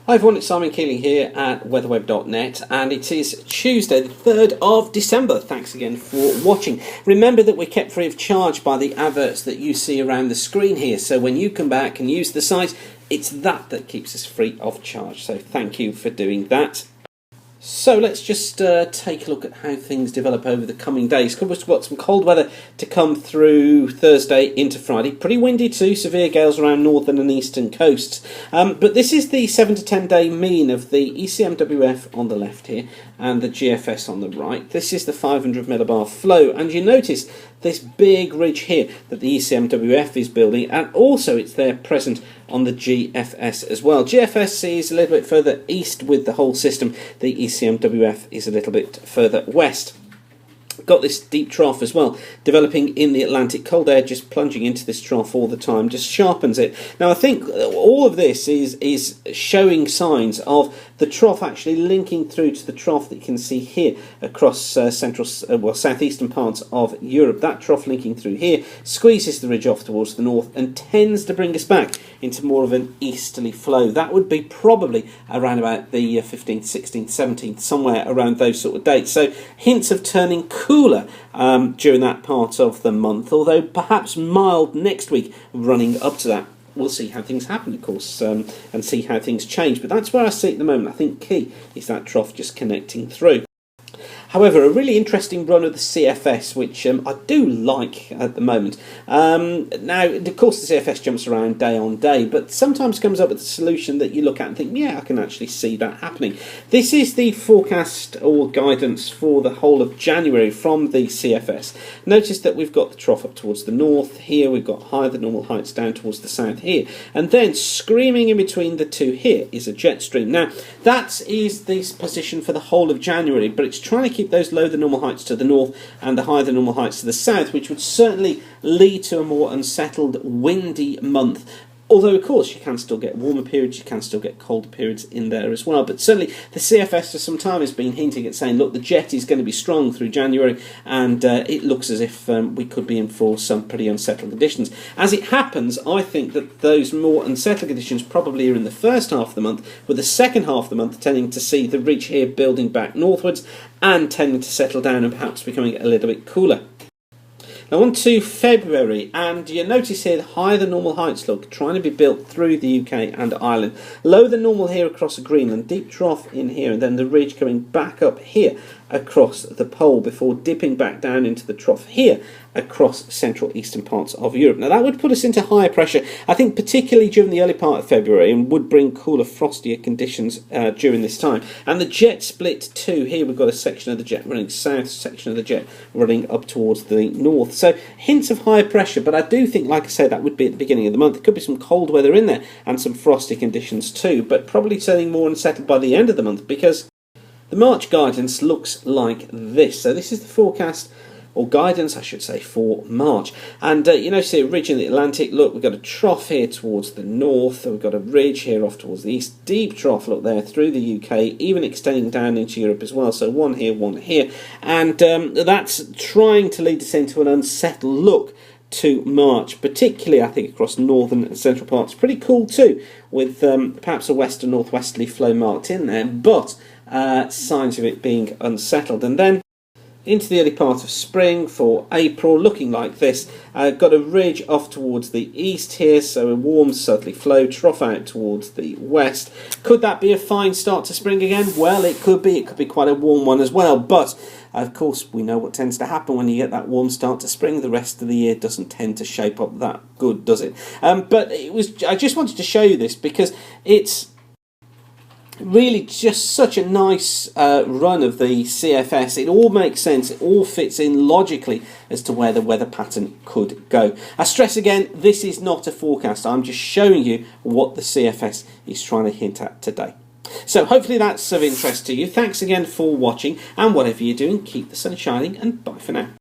Hi everyone, it's Simon Keeling here at weatherweb.net, and it is Tuesday the 3rd of December. Thanks again for watching. Remember that we're kept free of charge by the adverts that you see around the screen here, so when you come back and use the site, it's that keeps us free of charge. So thank you for doing that. So let's just take a look at how things develop over the coming days. We've got some cold weather to come through Thursday into Friday. Pretty windy too, severe gales around northern and eastern coasts. But this is the 7 to 10 day mean of the ECMWF on the left here and the GFS on the right. This is the 500 millibar flow, and you notice this big ridge here that the ECMWF is building, and also it's there present on the GFS as well. GFS is a little bit further east with the whole system. The ECMWF is a little bit further west. Got this deep trough as well developing in the Atlantic. Cold air just plunging into this trough all the time just sharpens it. Now I think all of this is showing signs of the trough actually linking through to the trough that you can see here across southeastern parts of Europe. That trough linking through here squeezes the ridge off towards the north and tends to bring us back into more of an easterly flow. That would be probably around about the 15th, 16th, 17th, somewhere around those sort of dates. So hints of turning cooler during that part of the month, although perhaps mild next week running up to that. We'll see how things happen, of course, and see how things change. But that's where I see it at the moment. I think key is that trough just connecting through. However, a really interesting run of the CFS, which I do like at the moment. Now, of course, the CFS jumps around day on day, but sometimes comes up with a solution that you look at and think, yeah, I can actually see that happening. This is the forecast or guidance for the whole of January from the CFS. Notice that we've got the trough up towards the north here, we've got higher than normal heights down towards the south here, and then screaming in between the two here is a jet stream. Now, that is this position for the whole of January, but it's trying to keep those lower than normal heights to the north and the higher than normal heights to the south, which would certainly lead to a more unsettled, windy month. Although, of course, you can still get warmer periods, you can still get colder periods in there as well. But certainly the CFS for some time has been hinting at saying, look, the jet is going to be strong through January, and it looks as if we could be in for some pretty unsettled conditions. As it happens, I think that those more unsettled conditions probably are in the first half of the month, with the second half of the month tending to see the ridge here building back northwards and tending to settle down and perhaps becoming a little bit cooler. Now on to February, and you notice here the higher than normal heights look trying to be built through the UK and Ireland. Lower than normal here across Greenland, deep trough in here, and then the ridge coming back up here across the pole before dipping back down into the trough here across central eastern parts of Europe. Now that would put us into higher pressure, I think, particularly during the early part of February, and would bring cooler, frostier conditions during this time. And the jet split too. Here we've got a section of the jet running south, section of the jet running up towards the north. So hints of higher pressure, but I do think, like I said, that would be at the beginning of the month. There could be some cold weather in there and some frosty conditions too, but probably turning more unsettled by the end of the month, because the March guidance looks like this. So this is the forecast, or guidance I should say, for March. And you know, see a ridge in the Atlantic. Look, we've got a trough here towards the north, we've got a ridge here off towards the east, deep trough, look there, through the UK, even extending down into Europe as well. So one here, and that's trying to lead us into an unsettled look to March, particularly I think across northern and central parts. Pretty cool too, with perhaps a west and northwesterly flow marked in there, but signs of it being unsettled. And then into the early part of spring for April, looking like this. Got a ridge off towards the east here, so a warm southerly flow, trough out towards the west. Could that be a fine start to spring again? Well, it could be. It could be quite a warm one as well, but of course we know what tends to happen when you get that warm start to spring. The rest of the year doesn't tend to shape up that good, does it? But I just wanted to show you this because it's really just such a nice run of the CFS. It all makes sense, it all fits in logically as to where the weather pattern could go. I stress again, this is not a forecast, I'm just showing you what the CFS is trying to hint at today. So hopefully that's of interest to you. Thanks again for watching, and whatever you're doing, keep the sun shining, and bye for now.